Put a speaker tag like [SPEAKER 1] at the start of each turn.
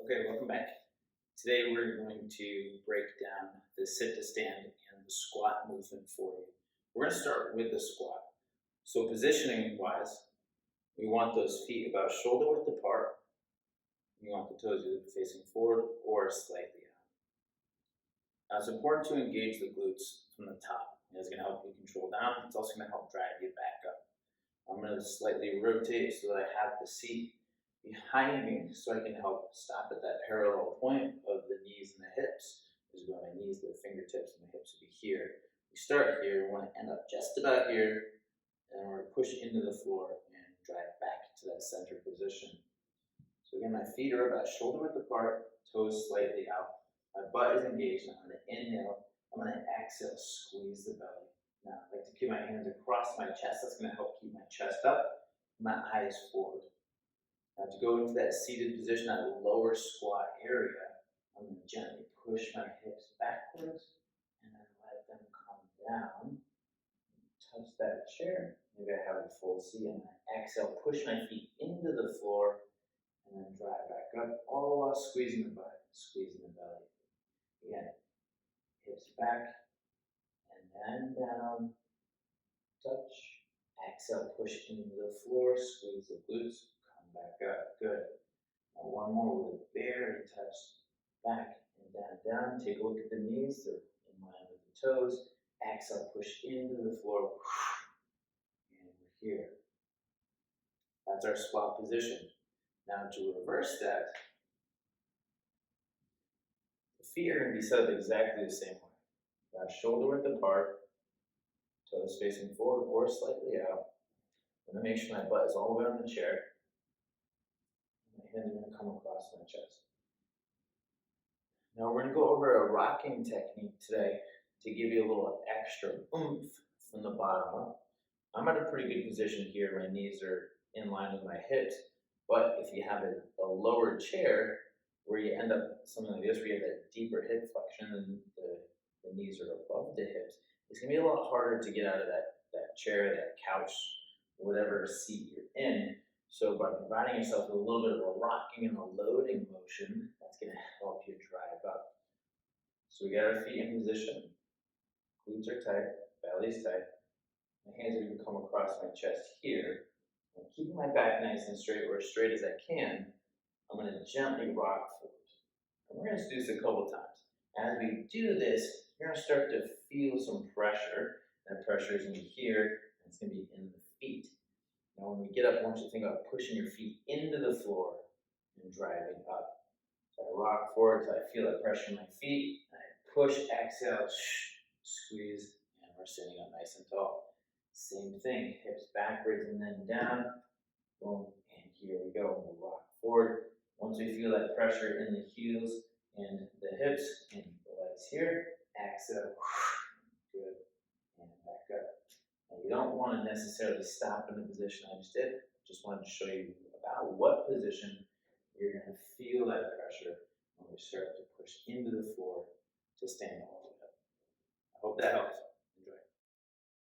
[SPEAKER 1] Okay, welcome back. Today we're going to break down the sit to stand and the squat movement for you. We're going to start with the squat. So positioning wise, we want those feet about shoulder width apart. You want the toes either facing forward or slightly out. Now it's important to engage the glutes from the top. It's going to help you control down. It's also going to help drive you back up. I'm going to slightly rotate so that I have the seat behind me so I can help stop at that parallel point of the knees and the hips. This is where my knees, the fingertips, and the hips will be here. We start here, we want to end up just about here, and we're going to push into the floor and drive back to that center position. So again, my feet are about shoulder width apart, toes slightly out. My butt is engaged. I'm going to inhale. I'm going to exhale, squeeze the belly. Now, I like to keep my hands across my chest. That's going to help keep my chest up, my eyes forward. Now to go into that seated position, that lower squat area, I'm going to gently push my hips backwards and then let them come down. Touch that chair. Maybe I have a full seat and I exhale, push my feet into the floor and then drive back up, all while squeezing the butt, squeezing the belly. Again, hips back and then down, touch, exhale, push into the floor, squeeze the glutes, come back up, good. Now one more with a very touch back and down. Take a look at the knees, they're in line with the toes. Exhale, push into the floor, and we're here. That's our squat position. Now to reverse that, the feet are going to be set up exactly the same way. Now shoulder width apart, toes facing forward or slightly out. I'm going to make sure my butt is all the way on the chair. My hands are going to come across my chest. Now we're going to go over a rocking technique today to give you a little extra oomph from the bottom up. I'm at a pretty good position here. My knees are in line with my hips, but if you have a lower chair where you end up something like this, where you have that deeper hip flexion and the knees are above the hips, it's going to be a lot harder to get out of that chair, that couch, whatever seat you're in. So by providing yourself with a little bit of a rocking and a loading motion, that's going to help you drive up. So we got our feet in position, glutes are tight, belly's tight. My hands are going to come across my chest here. I'm keeping my back nice and straight, or as straight as I can. I'm going to gently rock forward. And we're going to do this a couple times. As we do this, you're going to start to feel some pressure. That pressure is going to be here, and it's going to be in the feet. Now when we get up, I want you to think about pushing your feet into the floor and driving up. So I rock forward until I feel that pressure in my feet. And I push, exhale, squeeze, and we're sitting up nice and tall. Same thing, hips backwards and then down. Boom, and here we go. We'll rock forward. Once we feel that pressure in the heels and the hips and the legs here, exhale, good, and back up. Now you don't want to necessarily stop in the position I just did. Just wanted to show you about what position you're going to feel that pressure when we start to push into the floor to stand all the way up. I hope that helps.